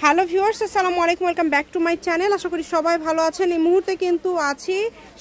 Hello viewers, আসসালামু আলাইকুম, welcome back to my channel. আশা করি সবাই ভালো আছেন। এই মুহূর্তে কিন্তু আছি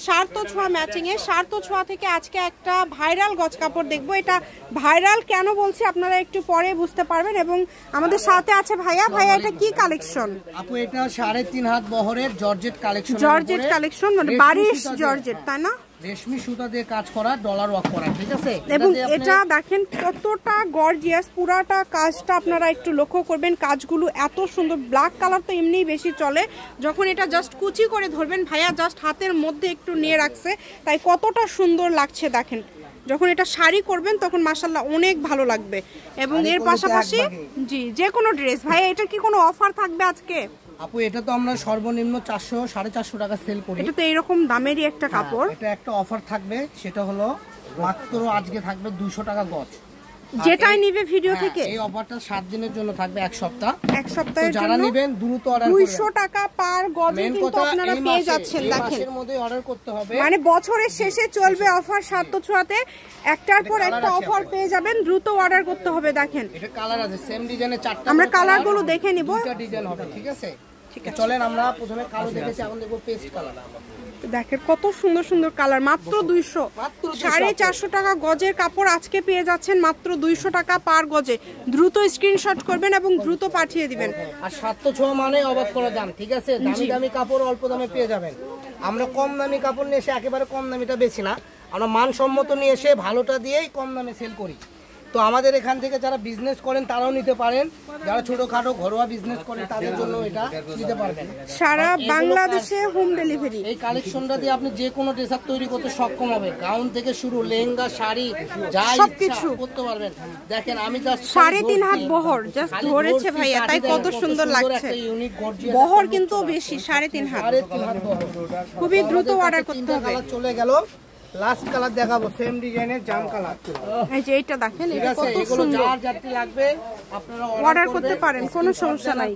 সার্থ ছোঁয়া ম্যাচিংয়ে। সার্থ ছোঁয়া থেকে আজকে একটা ভাইরাল গজ কাপড় দেখবো। এটা ভাইরাল কেন বলছি আপনারা একটু পরে বুঝতে পারবেন। এবং আমাদের সাথে আছে ভাইয়া। ভাইয়া, এটা কি কালেকশন? আপু এটা 3.5 হাত বহরের জর্জেট কালেকশন। জর্জেট কালেকশন মানে বারিশ জর্জেট, তাই না? রেশমি সুতা দিয়ে কাজ করা, ডলার ওয়ার্ক করা, ঠিক আছে? এবং এটা দেখেন কতটা গর্জিয়াস, পুরাটা কাজটা আপনারা একটু লক্ষ্য করবেন। কাজগুলো এত সুন্দর। ব্ল্যাক কালার তো এমনিই বেশি চলে। যখন এটা জাস্ট কুচি করে ধরবেন, ভাইয়া জাস্ট হাতের মধ্যে একটু নিয়ে রাখছে, তাই কতটা সুন্দর লাগছে দেখেন। যখন এটা শাড়ি করবেন তখন মাশাআল্লাহ অনেক ভালো লাগবে। এবং এর পাশাপাশি জি যে কোনো ড্রেস। ভাইয়া, এটা কি কোনো অফার থাকবে আজকে? আপু এটা তো আমরা সর্বনিম্ন 400-450 টাকা সেল করি। এটা তো এইরকম দামেরই একটা কাপড়। এটা একটা অফার থাকবে, সেটা হলো মাত্র আজকে থাকবে 200 টাকা গজ। যেটাই নিবে ভিডিও থেকে। এই অফারটা 7 দিনের জন্য থাকবে, এক সপ্তাহ। এক সপ্তাহের জন্য যারা নেবেন দ্রুত অর্ডার করবেন। 200 টাকা পার গজে কিন্তু আপনারা পেয়ে যাচ্ছেন। দেখেন এর মধ্যে অর্ডার করতে হবে, মানে বছরের শেষে চলবে অফার। সার্থ ছোঁয়াতে একটার পর একটা অফার পেয়ে যাবেন, দ্রুত অর্ডার করতে হবে। দেখেন এটা কালার আছে, সেম ডিজাইনের 4টা। আমরা কালারগুলো দেখে নিব। 2টা ডিজাইন হবে, ঠিক আছে? ঠিক আছে, চলেন আমরা প্রথমে কালো দেখেছি, এখন দেখব পেস্ট কালার। দেখেন কত সুন্দর সুন্দর কালার। মাত্র 200, 450 টাকা গজের কাপড় আজকে পেয়ে যাচ্ছেন মাত্র 200 টাকা পার গজে। দ্রুত স্ক্রিনশট করবেন এবং দ্রুত পাঠিয়ে দিবেন। আর সার্থ ছোঁয়া মানে অবাক করা দাম, ঠিক আছে? দামি দামি কাপড় অল্প দামে পেয়ে যাবেন। আমরা কম দামি কাপড় নিয়ে এসে একেবারে কম দামিটা বেশি না, আমরা মানসম্মত নিয়ে এসে ভালোটা দিয়েই কম দামে সেল করি। তো আমাদের এখান থেকে যারা বিজনেস করেন তারাও নিতে পারেন, যারা ছোটখাটো ঘরোয়া বিজনেস করেন তাদের জন্য এটা নিতে পারবেন। সারা বাংলাদেশে হোম ডেলিভারি। এই কালেকশনটা দিয়ে আপনি যে কোনো ড্রেস আপ তৈরি করতে সক্ষম হবে। গাউন থেকে শুরু, লেহেঙ্গা, শাড়ি, যা সবকিছু করতে পারবেন। দেখেন আমি জাস্ট 3.5 হাত বহর জাস্ট ধরেছে ভাইয়া, তাই কত সুন্দর লাগছে। বহর কিন্তু বেশি, 3.5 হাত। খুবই দ্রুত অর্ডার করতে হবে। চলে গেল লাস্ট কালার দেখাবো, সেম ডিজাইনের জাম কালার। এই যে এটা দেখেন, এটা কত এগুলো সুন্দর। যার যাত্রী লাগবে আপনারা অর্ডার করতে পারেন, কোনো সমস্যা নাই।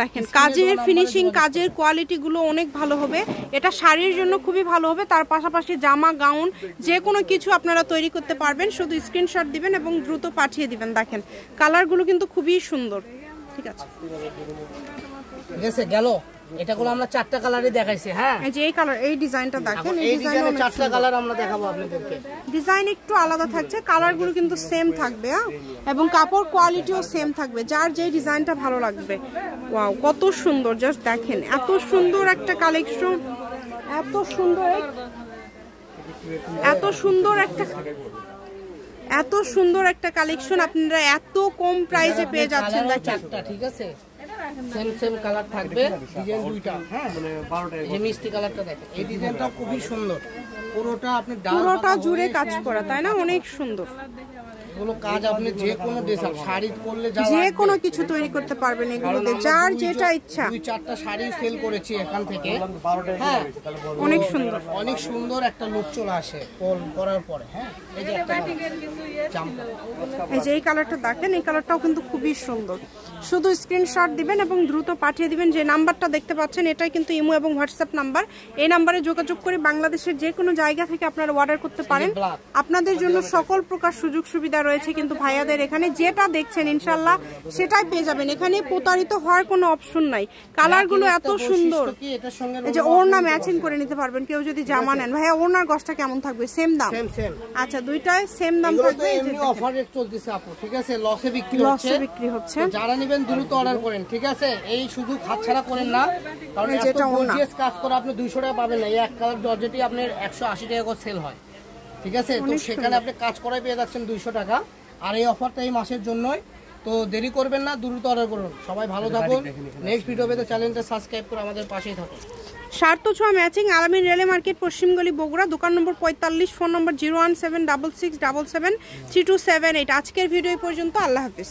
দেখেন কাজের ফিনিশিং, কাজের কোয়ালিটি গুলো অনেক ভালো হবে। এটা শাড়ির জন্য খুবই ভালো হবে। তার পাশাপাশি জামা, গাউন যে কোনো কিছু আপনারা তৈরি করতে পারবেন। শুধু স্ক্রিনশট দিবেন এবং দ্রুত পাঠিয়ে দিবেন। দেখেন কালারগুলো কিন্তু খুবই সুন্দর। ঠিক আছে, ঠিক আছে গেল। এটাগুলো আমরা 4টা কালারই দেখাইছি। হ্যাঁ, এই যে এই কালার, এই ডিজাইনটা দেখেন। এই ডিজাইনে 4টা কালার আমরা দেখাবো আপনাদেরকে। ডিজাইন একটু আলাদা থাকছে, কালারগুলো কিন্তু সেম থাকবে এবং কাপড় কোয়ালিটিও সেম থাকবে, যার যে ডিজাইনটা ভালো লাগবে। ওয়াও, কত সুন্দর। জাস্ট দেখেন এত সুন্দর একটা কালেকশন, এত সুন্দর, এত সুন্দর একটা, এত সুন্দর একটা কালেকশন আপনারা এত কম প্রাইসে পেয়ে যাচ্ছেন। দেখেন 4টা, ঠিক আছে? সেম সেম কালার থাকবে, ডিজাইন 2টা। হ্যাঁ, এই মিষ্টি কালারটা দেখেন, এই ডিজাইনটা খুবই সুন্দর। পুরোটা আপনি পুরোটা জুড়ে কাজ করা, তাই না? অনেক সুন্দর। এগুলো কাজ আপনি যে কোনো ড্রেস আপ শাড়ি করলে যে কোনো কিছু তৈরি করতে পারবেন এগুলোতে, যার যেটা ইচ্ছা। 2-4টা শাড়ি সেল করেছি এখান থেকে। হ্যাঁ, অনেক সুন্দর, অনেক সুন্দর একটা লুক চলে আসে পরার পরে। হ্যাঁ, এই যে একটা জামা, এই যে এই কালারটা দেখেন, এই কালারটাও কিন্তু খুবই সুন্দর। শুধু স্ক্রিনশট দিবেন এবং দ্রুত পাঠিয়ে দিবেন। যে নাম্বারটা দেখতে পাচ্ছেন এটাই কিন্তু ইমো এবং হোয়াটসঅ্যাপ নাম্বার। এই নাম্বারে যোগাযোগ করে বাংলাদেশের যে কোনো জায়গা থেকে আপনারা অর্ডার করতে পারেন। আপনাদের জন্য সকল প্রকার সুযোগ সুবিধা রয়েছে কিন্তু ভাইয়াদের এখানে। যেটা দেখছেন ইনশাল্লাহ সেটাই পেয়ে যাবেন। এখানে প্রতারিত হওয়ার কোনো অপশন নাই। কালারগুলো এত সুন্দর। এই যে ওড়না ম্যাচিং করে নিতে পারবেন কেউ যদি জামা নেন। ভাইয়া, ওড়নার গজটা কেমন থাকবে? সেম দাম? আচ্ছা, দুইটাই সেম দাম থাকবে। এমনি অফার রেট চলতেছে আপু, ঠিক আছে? লসে বিক্রি হচ্ছে। যারা নেবেন দ্রুত অর্ডার করেন, ঠিক আছে? এই শুধু হাতছাড়া করেন না, কারণ এত গর্জিয়াস কাজ করা আপনি 200 টাকা পাবেন না। এই এক কালার জর্জেটই আপনার 180 টাকা করে সেল হয়, ঠিক আছে? তো সেখানে আপনি কাজ করাই পেয়ে যাচ্ছেন 200 টাকা। আর এই অফারটা এই মাসের জন্যই। তো দেরি করবেন না, দ্রুত অর্ডার করুন। সবাই ভালো থাকুন। নেক্সট ভিডিও পেতে চ্যানেলটা সাবস্ক্রাইব করে আমাদের পাশেই থাকুন। সার্থ ছোঁয়া ম্যাচিং, আলামিন রেলে মার্কেট, পশ্চিমগলি, বগুড়া। দোকান নম্বর 45, ফোন নম্বর 01766773278। আজকের ভিডিও পর্যন্ত। আল্লাহ হাফিজ।